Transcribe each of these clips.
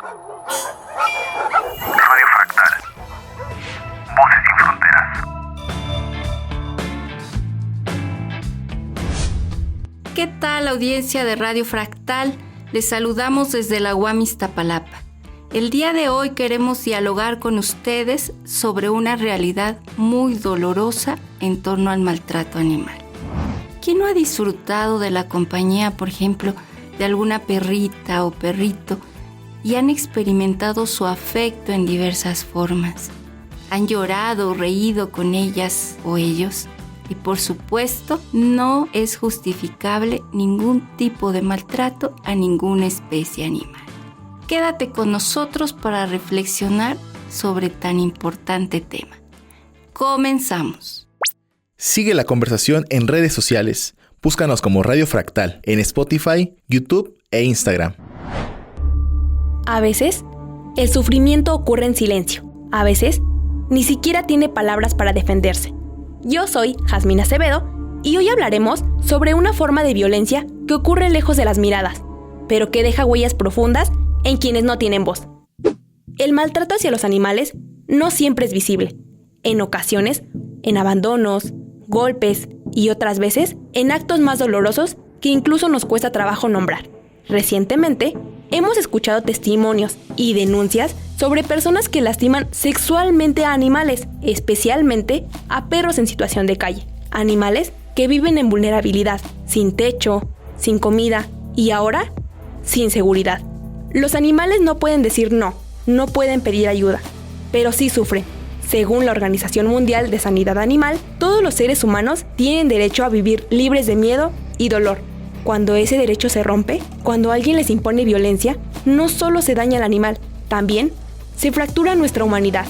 Radio Fractal. Voces sin fronteras. ¿Qué tal, audiencia de Radio Fractal? Les saludamos desde la UAM Iztapalapa. El día de hoy queremos dialogar con ustedes sobre una realidad muy dolorosa en torno al maltrato animal. ¿Quién no ha disfrutado de la compañía, por ejemplo, de alguna perrita o perrito y han experimentado su afecto en diversas formas? Han llorado o reído con ellas o ellos. Y por supuesto, no es justificable ningún tipo de maltrato a ninguna especie animal. Quédate con nosotros para reflexionar sobre tan importante tema. Comenzamos. Sigue la conversación en redes sociales. Búscanos como Radio Fractal en Spotify, YouTube e Instagram. A veces, el sufrimiento ocurre en silencio. A veces, ni siquiera tiene palabras para defenderse. Yo soy Jazmín Acevedo y hoy hablaremos sobre una forma de violencia que ocurre lejos de las miradas, pero que deja huellas profundas en quienes no tienen voz. El maltrato hacia los animales no siempre es visible. En ocasiones, en abandonos, golpes y otras veces en actos más dolorosos que incluso nos cuesta trabajo nombrar. Recientemente, hemos escuchado testimonios y denuncias sobre personas que lastiman sexualmente a animales, especialmente a perros en situación de calle. Animales que viven en vulnerabilidad, sin techo, sin comida y ahora, sin seguridad. Los animales no pueden decir no pueden pedir ayuda, pero sí sufren. Según la Organización Mundial de Sanidad Animal, todos los seres humanos tienen derecho a vivir libres de miedo y dolor. Cuando ese derecho se rompe, cuando alguien les impone violencia, no solo se daña al animal, también se fractura nuestra humanidad.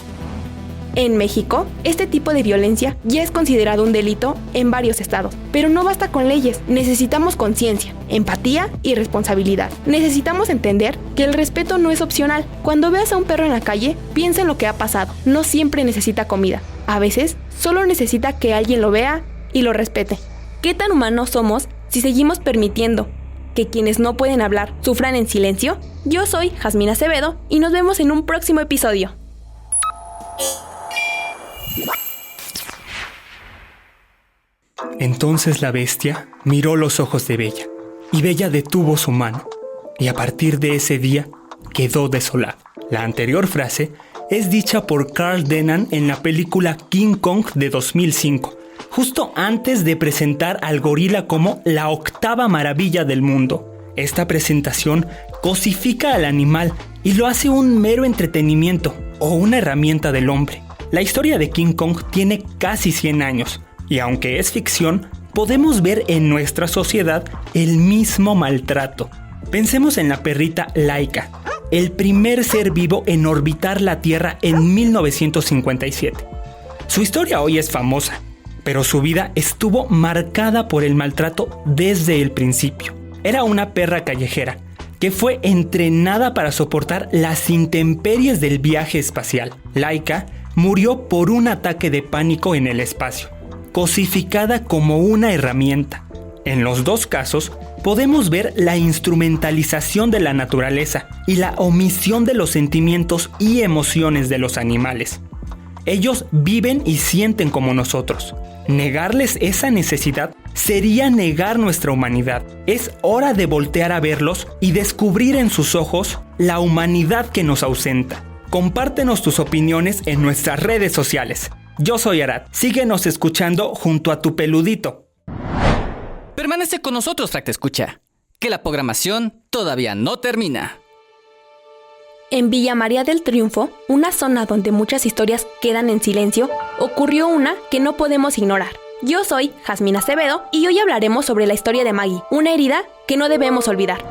En México, este tipo de violencia ya es considerado un delito en varios estados, pero no basta con leyes, necesitamos conciencia, empatía y responsabilidad. Necesitamos entender que el respeto no es opcional. Cuando veas a un perro en la calle, piensa en lo que ha pasado. No siempre necesita comida. A veces, solo necesita que alguien lo vea y lo respete. ¿Qué tan humanos somos si seguimos permitiendo que quienes no pueden hablar sufran en silencio? Yo soy Jazmín Acevedo y nos vemos en un próximo episodio. Entonces la bestia miró los ojos de Bella, y Bella detuvo su mano, y a partir de ese día quedó desolada. La anterior frase es dicha por Carl Denham en la película King Kong de 2005, justo antes de presentar al gorila como la octava maravilla del mundo. Esta presentación cosifica al animal y lo hace un mero entretenimiento o una herramienta del hombre. La historia de King Kong tiene casi 100 años y aunque es ficción, podemos ver en nuestra sociedad el mismo maltrato. Pensemos en la perrita Laika, el primer ser vivo en orbitar la Tierra en 1957. Su historia hoy es famosa, pero su vida estuvo marcada por el maltrato desde el principio. Era una perra callejera que fue entrenada para soportar las intemperies del viaje espacial. Laika murió por un ataque de pánico en el espacio, cosificada como una herramienta. En los dos casos, podemos ver la instrumentalización de la naturaleza y la omisión de los sentimientos y emociones de los animales. Ellos viven y sienten como nosotros. Negarles esa necesidad sería negar nuestra humanidad. Es hora de voltear a verlos y descubrir en sus ojos la humanidad que nos ausenta. Compártenos tus opiniones en nuestras redes sociales. Yo soy Arad. Síguenos escuchando junto a tu peludito. Permanece con nosotros, Fracta Escucha, que la programación todavía no termina. En Villa María del Triunfo, una zona donde muchas historias quedan en silencio, ocurrió una que no podemos ignorar. Yo soy Jazmín Acevedo y hoy hablaremos sobre la historia de Maggie, una herida que no debemos olvidar.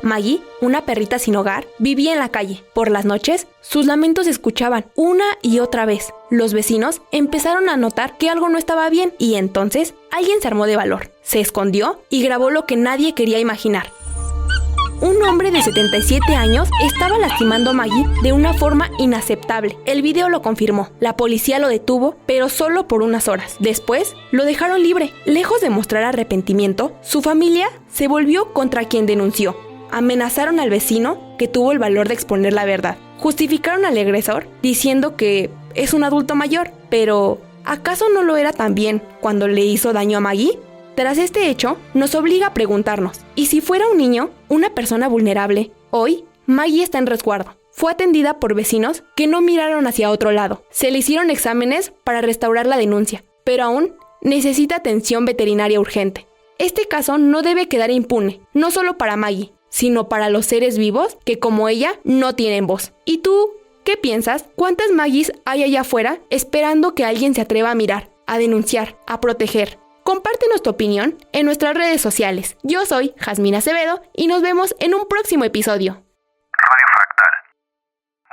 Maggie, una perrita sin hogar, vivía en la calle. Por las noches, sus lamentos se escuchaban una y otra vez. Los vecinos empezaron a notar que algo no estaba bien y entonces alguien se armó de valor, se escondió y grabó lo que nadie quería imaginar. Un hombre de 77 años estaba lastimando a Maggie de una forma inaceptable. El video lo confirmó. La policía lo detuvo, pero solo por unas horas. Después, lo dejaron libre. Lejos de mostrar arrepentimiento, su familia se volvió contra quien denunció. Amenazaron al vecino que tuvo el valor de exponer la verdad. Justificaron al agresor diciendo que es un adulto mayor, pero ¿acaso no lo era también cuando le hizo daño a Maggie? Tras este hecho, nos obliga a preguntarnos, ¿y si fuera un niño, una persona vulnerable? Hoy, Maggie está en resguardo. Fue atendida por vecinos que no miraron hacia otro lado. Se le hicieron exámenes para restaurar la denuncia, pero aún necesita atención veterinaria urgente. Este caso no debe quedar impune, no solo para Maggie, sino para los seres vivos que, como ella, no tienen voz. ¿Y tú qué piensas? ¿Cuántas Maggies hay allá afuera esperando que alguien se atreva a mirar, a denunciar, a proteger? Compártenos tu opinión en nuestras redes sociales. Yo soy Jazmín Acevedo y nos vemos en un próximo episodio. Radio Fractal.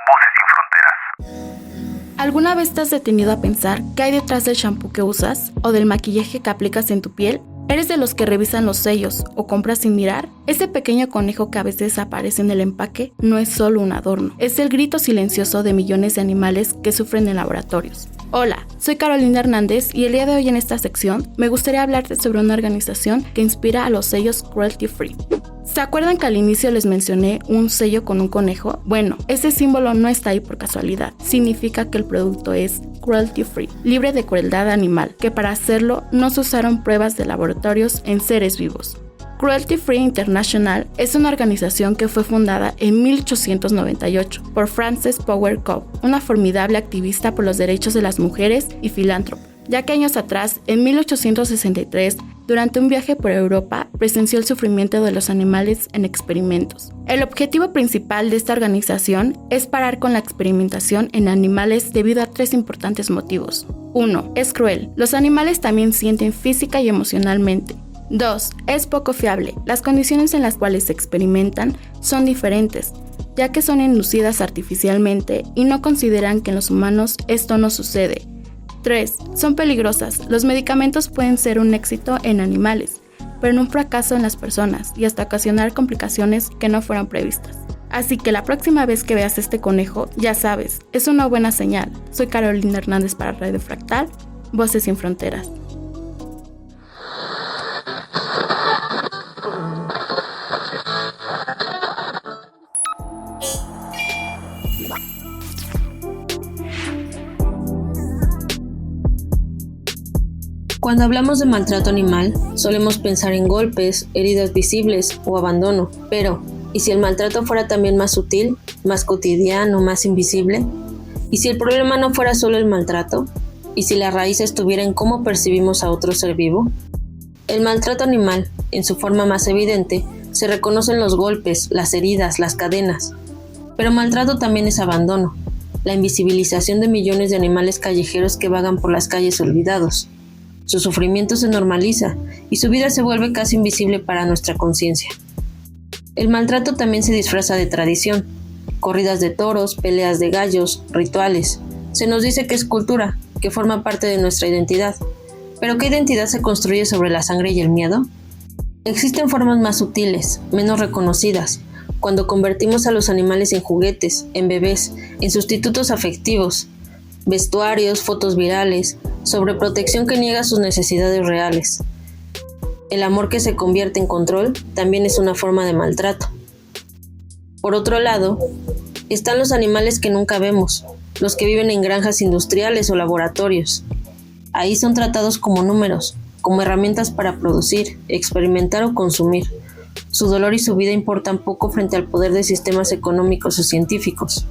Voces sin fronteras. ¿Alguna vez te has detenido a pensar qué hay detrás del shampoo que usas o del maquillaje que aplicas en tu piel? ¿Eres de los que revisan los sellos o compras sin mirar? Ese pequeño conejo que a veces aparece en el empaque no es solo un adorno, es el grito silencioso de millones de animales que sufren en laboratorios. Hola, soy Carolina Hernández y el día de hoy en esta sección me gustaría hablarte sobre una organización que inspira a los sellos cruelty free. ¿Se acuerdan que al inicio les mencioné un sello con un conejo? Bueno, ese símbolo no está ahí por casualidad. Significa que el producto es cruelty free, libre de crueldad animal, que para hacerlo no se usaron pruebas de laboratorios en seres vivos. Cruelty Free International es una organización que fue fundada en 1898 por Frances Power Cobbe, una formidable activista por los derechos de las mujeres y filántropo, ya que años atrás, en 1863, durante un viaje por Europa, presenció el sufrimiento de los animales en experimentos. El objetivo principal de esta organización es parar con la experimentación en animales debido a 3 importantes motivos. 1. Es cruel. Los animales también sienten física y emocionalmente. 2. Es poco fiable. Las condiciones en las cuales se experimentan son diferentes, ya que son inducidas artificialmente y no consideran que en los humanos esto no sucede. 3. Son peligrosas. Los medicamentos pueden ser un éxito en animales, pero en un fracaso en las personas y hasta ocasionar complicaciones que no fueron previstas. Así que la próxima vez que veas este conejo, ya sabes, es una buena señal. Soy Carolina Hernández para Radio Fractal, Voces sin Fronteras. Cuando hablamos de maltrato animal, solemos pensar en golpes, heridas visibles o abandono. Pero, ¿y si el maltrato fuera también más sutil, más cotidiano, más invisible? ¿Y si el problema no fuera solo el maltrato? ¿Y si la raíz estuviera en cómo percibimos a otro ser vivo? El maltrato animal, en su forma más evidente, se reconocen los golpes, las heridas, las cadenas. Pero maltrato también es abandono, la invisibilización de millones de animales callejeros que vagan por las calles olvidados. Su sufrimiento se normaliza y su vida se vuelve casi invisible para nuestra conciencia. El maltrato también se disfraza de tradición. Corridas de toros, peleas de gallos, rituales. Se nos dice que es cultura, que forma parte de nuestra identidad. ¿Pero qué identidad se construye sobre la sangre y el miedo? Existen formas más sutiles, menos reconocidas, cuando convertimos a los animales en juguetes, en bebés, en sustitutos afectivos, vestuarios, fotos virales, sobreprotección que niega sus necesidades reales. El amor que se convierte en control también es una forma de maltrato. Por otro lado, están los animales que nunca vemos, los que viven en granjas industriales o laboratorios. Ahí son tratados como números, como herramientas para producir, experimentar o consumir. Su dolor y su vida importan poco frente al poder de sistemas económicos o científicos.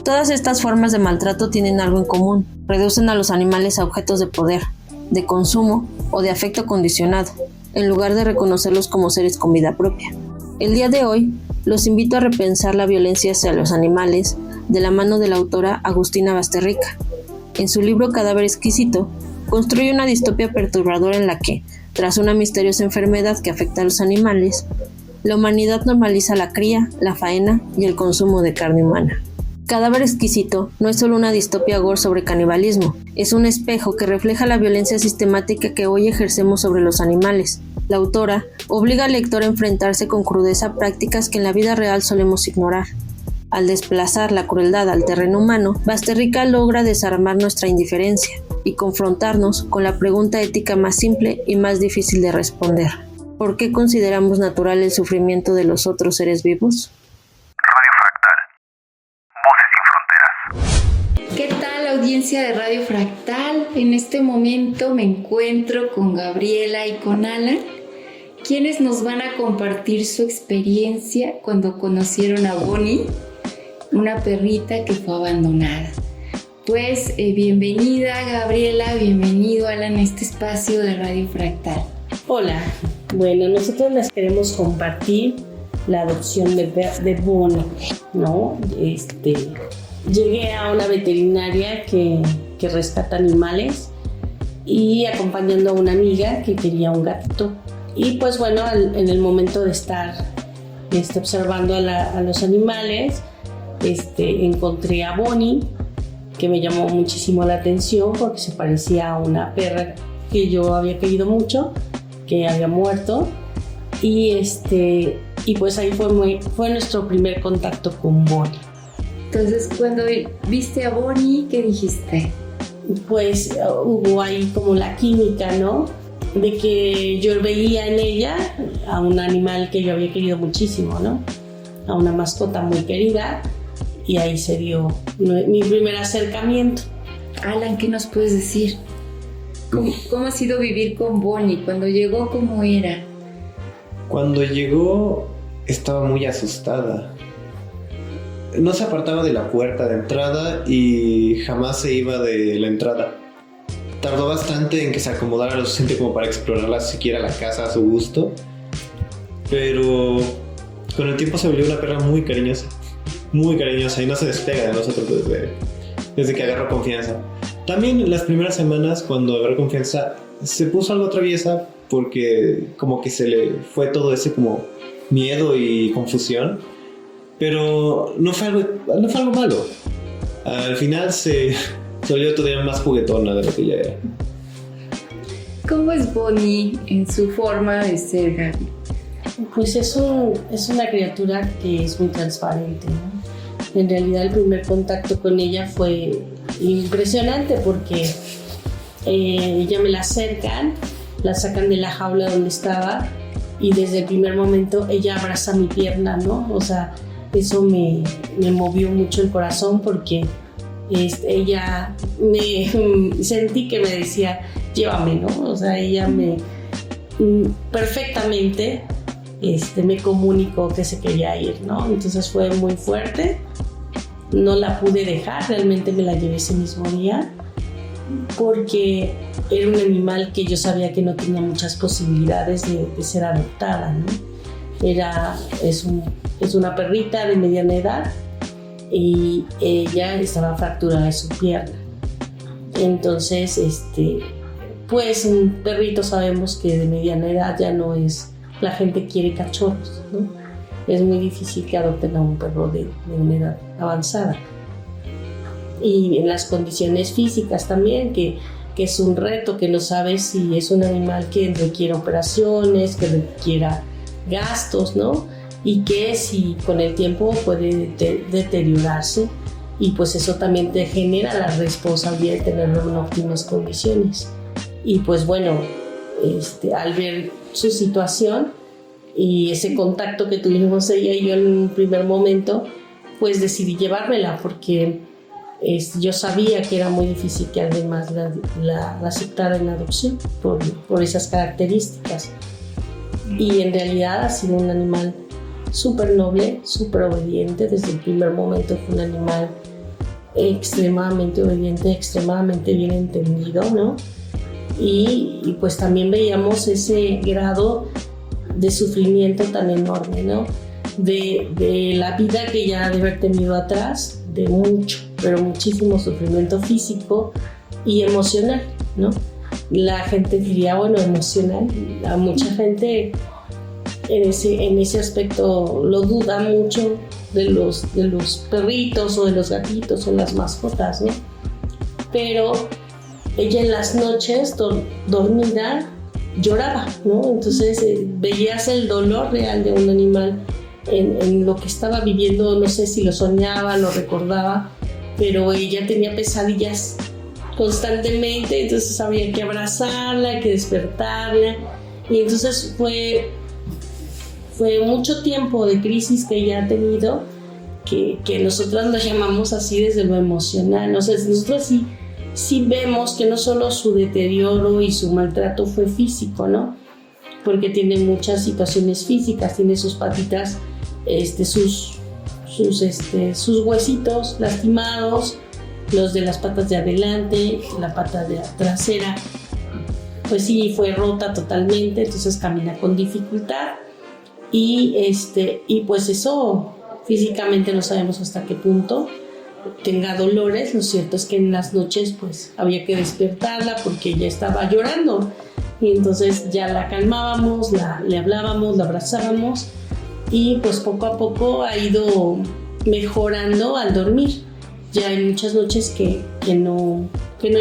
Todas estas formas de maltrato tienen algo en común: reducen a los animales a objetos de poder, de consumo o de afecto condicionado, en lugar de reconocerlos como seres con vida propia. El día de hoy, los invito a repensar la violencia hacia los animales de la mano de la autora Agustina Basterrica. En su libro Cadáver Exquisito, construye una distopia perturbadora en la que, tras una misteriosa enfermedad que afecta a los animales, la humanidad normaliza la cría, la faena y el consumo de carne humana. Cadáver Exquisito no es solo una distopia gore sobre canibalismo, es un espejo que refleja la violencia sistemática que hoy ejercemos sobre los animales. La autora obliga al lector a enfrentarse con crudeza a prácticas que en la vida real solemos ignorar. Al desplazar la crueldad al terreno humano, Basterrica logra desarmar nuestra indiferencia y confrontarnos con la pregunta ética más simple y más difícil de responder. ¿Por qué consideramos natural el sufrimiento de los otros seres vivos? Radio audiencia de Radio Fractal. En este momento me encuentro con Gabriela y con Alan, quienes nos van a compartir su experiencia cuando conocieron a Bonnie, una perrita que fue abandonada. Pues bienvenida Gabriela, bienvenido Alan a este espacio de Radio Fractal. Hola, bueno, nosotros les queremos compartir la adopción de Bonnie, ¿no? Llegué a una veterinaria que rescata animales y acompañando a una amiga que quería un gatito. Y pues bueno, en el momento de estar observando a los animales, encontré a Bonnie, que me llamó muchísimo la atención porque se parecía a una perra que yo había querido mucho, que había muerto. Y pues ahí fue nuestro primer contacto con Bonnie. Entonces, cuando viste a Bonnie, ¿qué dijiste? Pues hubo ahí como la química, ¿no? De que yo veía en ella a un animal que yo había querido muchísimo, ¿no? A una mascota muy querida, y ahí se dio mi primer acercamiento. Alan, ¿qué nos puedes decir? ¿Cómo ha sido vivir con Bonnie? Cuando llegó, ¿cómo era? Cuando llegó, estaba muy asustada. No se apartaba de la puerta de entrada y jamás se iba de la entrada. Tardó bastante en que se acomodara lo suficiente como para explorarla siquiera la casa a su gusto. Pero con el tiempo se volvió una perra muy cariñosa y no se despega de nosotros desde que agarró confianza. También las primeras semanas, cuando agarró confianza, se puso algo traviesa porque como que se le fue todo ese como miedo y confusión. Pero no fue algo malo. Al final se volvió todavía más juguetona de lo que ya era. ¿Cómo es Bonnie en su forma de ser, Gaby? Pues es una criatura que es muy transparente, ¿no? En realidad el primer contacto con ella fue impresionante porque ella me la acercan, la sacan de la jaula donde estaba y desde el primer momento ella abraza mi pierna, ¿no? O sea, eso me movió mucho el corazón porque ella sentí que me decía, llévame, ¿no? O sea, ella perfectamente me comunicó que se quería ir, ¿no? Entonces fue muy fuerte, no la pude dejar, realmente me la llevé ese mismo día porque era un animal que yo sabía que no tenía muchas posibilidades de ser adoptada, ¿no? Es una perrita de mediana edad y ella estaba fracturada de su pierna. Entonces, pues un perrito sabemos que de mediana edad ya no es, la gente quiere cachorros, ¿no? Es muy difícil que adopten a un perro de una edad avanzada. Y en las condiciones físicas también, que es un reto, que no sabes si es un animal que requiere operaciones, que requiera gastos, ¿no? Y que si con el tiempo puede deteriorarse y pues eso también te genera la responsabilidad de tenerlo en óptimas condiciones. Y pues bueno, al ver su situación y ese contacto que tuvimos ella y yo en un primer momento, pues decidí llevármela porque yo sabía que era muy difícil que alguien más la aceptara en adopción por esas características. Y en realidad ha sido un animal súper noble, súper obediente. Desde el primer momento fue un animal extremadamente obediente, extremadamente bien entendido, ¿no? Y pues también veíamos ese grado de sufrimiento tan enorme, ¿no? De la vida que ya ha de haber tenido atrás, de mucho, pero muchísimo sufrimiento físico y emocional, ¿no? La gente diría, bueno, emocional. A mucha gente en ese aspecto lo duda mucho de los perritos o de los gatitos o las mascotas, ¿no? Pero ella en las noches dormida lloraba, ¿no? Entonces veías el dolor real de un animal en lo que estaba viviendo. No sé si lo soñaba, lo recordaba, pero ella tenía pesadillas constantemente, entonces había que abrazarla, que despertarla, y entonces fue mucho tiempo de crisis que ella ha tenido, que nosotras lo llamamos así desde lo emocional. O sea, nosotros sí sí vemos que no solo su deterioro y su maltrato fue físico, ¿no? Porque tiene muchas situaciones físicas, tiene sus patitas, sus huesitos lastimados, los de las patas de adelante, la pata de trasera, pues sí, fue rota totalmente, entonces camina con dificultad y pues eso físicamente no sabemos hasta qué punto tenga dolores. Lo cierto es que en las noches pues había que despertarla porque ella estaba llorando y entonces ya la calmábamos, le hablábamos, la abrazábamos y pues poco a poco ha ido mejorando al dormir. Ya hay muchas noches que no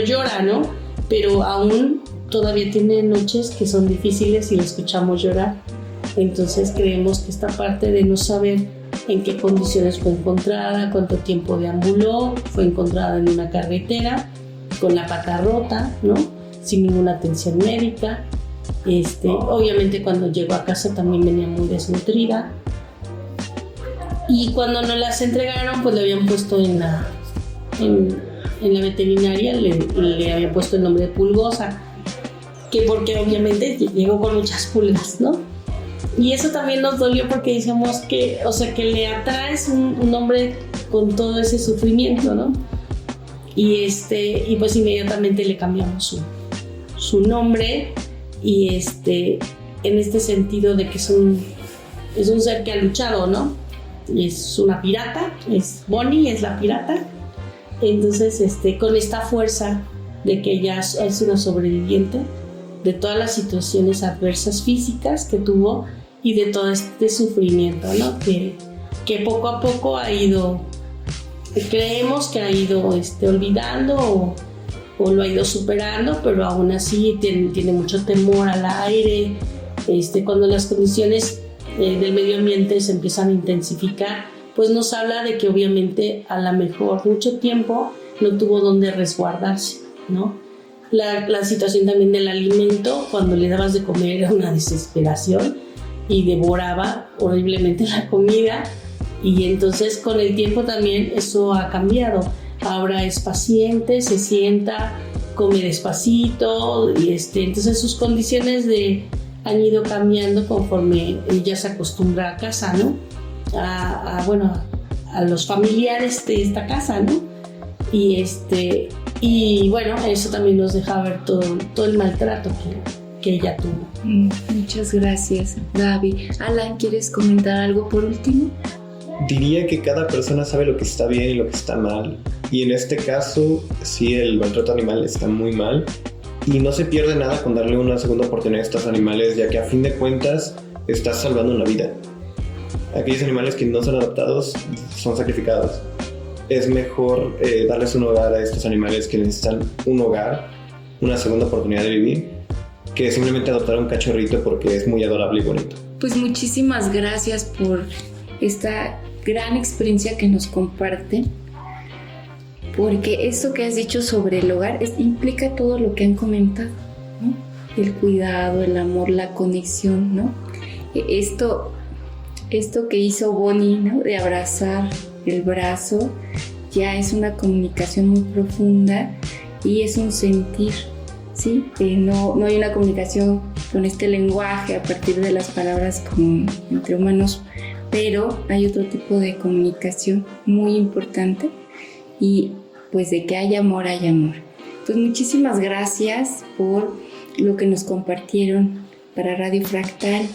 llora, ¿no? Pero aún todavía tiene noches que son difíciles y la escuchamos llorar. Entonces creemos que esta parte de no saber en qué condiciones fue encontrada, cuánto tiempo deambuló, fue encontrada en una carretera con la pata rota, ¿no? Sin ninguna atención médica. Obviamente cuando llegó a casa también venía muy desnutrida. Y cuando nos las entregaron, pues le habían puesto en la veterinaria, le habían puesto el nombre de Pulgosa, que porque obviamente llegó con muchas pulgas, ¿no? Y eso también nos dolió porque decíamos que le atraes un hombre con todo ese sufrimiento, ¿no? Y pues inmediatamente le cambiamos su nombre y en este sentido de que es un ser que ha luchado, ¿no? Es una pirata, es Bonnie, es la pirata. Entonces, con esta fuerza de que ella es una sobreviviente de todas las situaciones adversas físicas que tuvo y de todo este sufrimiento, ¿no? Que poco a poco creemos que ha ido olvidando o lo ha ido superando, pero aún así tiene mucho temor al aire. Cuando las condiciones del medio ambiente se empiezan a intensificar, pues nos habla de que obviamente a lo mejor mucho tiempo no tuvo donde resguardarse, ¿no? La situación también del alimento, cuando le dabas de comer era una desesperación y devoraba horriblemente la comida, y entonces con el tiempo también eso ha cambiado. Ahora es paciente, se sienta, come despacito y entonces sus condiciones han ido cambiando conforme ella se acostumbra a casa, ¿no? A los familiares de esta casa, ¿no? Y bueno, eso también nos deja ver todo el maltrato que ella tuvo. Muchas gracias, Gaby. Alan, ¿quieres comentar algo por último? Diría que cada persona sabe lo que está bien y lo que está mal. Y en este caso, sí, el maltrato animal está muy mal. Y no se pierde nada con darle una segunda oportunidad a estos animales, ya que a fin de cuentas estás salvando una vida. Aquellos animales que no son adoptados son sacrificados. Es mejor darles un hogar a estos animales que necesitan un hogar, una segunda oportunidad de vivir, que simplemente adoptar a un cachorrito porque es muy adorable y bonito. Pues muchísimas gracias por esta gran experiencia que nos comparte, porque esto que has dicho sobre el hogar implica todo lo que han comentado, ¿no? El cuidado, el amor, la conexión, ¿no? Esto que hizo Bonnie, ¿no? De abrazar el brazo, ya es una comunicación muy profunda y es un sentir, ¿sí? No hay una comunicación con este lenguaje a partir de las palabras como entre humanos, pero hay otro tipo de comunicación muy importante, y pues de que hay amor, hay amor. Pues muchísimas gracias por lo que nos compartieron para Radio Fractal,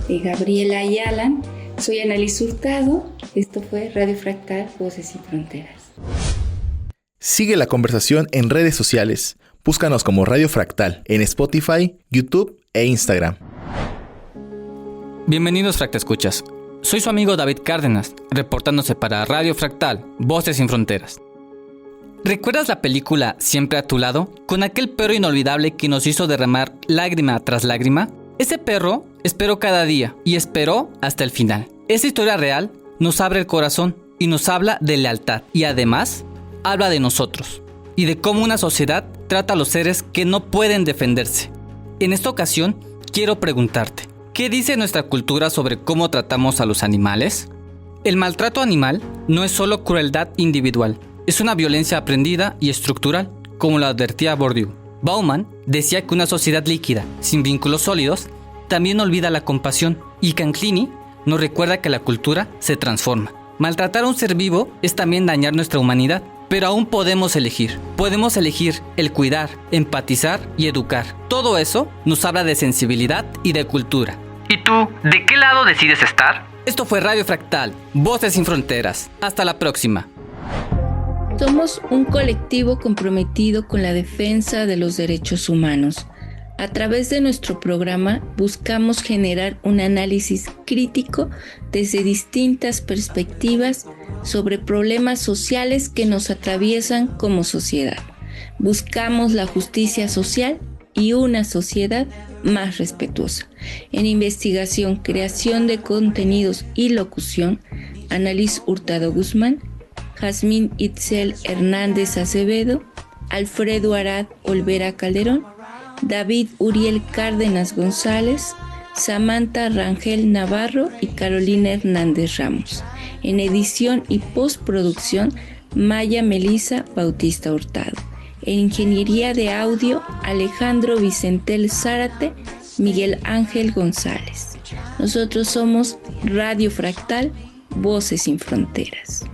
Gabriela y Alan. Soy Annalise Hurtado, esto fue Radio Fractal, Voces sin Fronteras. Sigue la conversación en redes sociales. Búscanos como Radio Fractal en Spotify, YouTube e Instagram. Bienvenidos, Fractal Escuchas. Soy su amigo David Cárdenas, reportándose para Radio Fractal, Voces sin Fronteras. ¿Recuerdas la película Siempre a tu lado? Con aquel perro inolvidable que nos hizo derramar lágrima tras lágrima. Ese perro esperó cada día y esperó hasta el final. Esa historia real nos abre el corazón y nos habla de lealtad, y además habla de nosotros y de cómo una sociedad trata a los seres que no pueden defenderse. En esta ocasión quiero preguntarte, ¿qué dice nuestra cultura sobre cómo tratamos a los animales? El maltrato animal no es solo crueldad individual, es una violencia aprendida y estructural, como lo advertía Bourdieu. Bauman decía que una sociedad líquida, sin vínculos sólidos, también olvida la compasión, y Canclini nos recuerda que la cultura se transforma. Maltratar a un ser vivo es también dañar nuestra humanidad, pero aún podemos elegir. Podemos elegir el cuidar, empatizar y educar. Todo eso nos habla de sensibilidad y de cultura. ¿Y tú, de qué lado decides estar? Esto fue Radio Fractal, Voces sin Fronteras. Hasta la próxima. Somos un colectivo comprometido con la defensa de los derechos humanos. A través de nuestro programa buscamos generar un análisis crítico desde distintas perspectivas sobre problemas sociales que nos atraviesan como sociedad. Buscamos la justicia social y una sociedad más respetuosa. En investigación, creación de contenidos y locución, Annalise Hurtado Guzmán, Jazmín Itzel Hernández Acevedo, Alfredo Arad Olvera Calderón, David Uriel Cárdenas González, Samantha Rangel Navarro y Carolina Hernández Ramos. En edición y postproducción, Maya Melisa Bautista Hurtado. En ingeniería de audio, Alejandro Vicentel Zárate, Miguel Ángel González. Nosotros somos Radio Fractal, Voces sin Fronteras.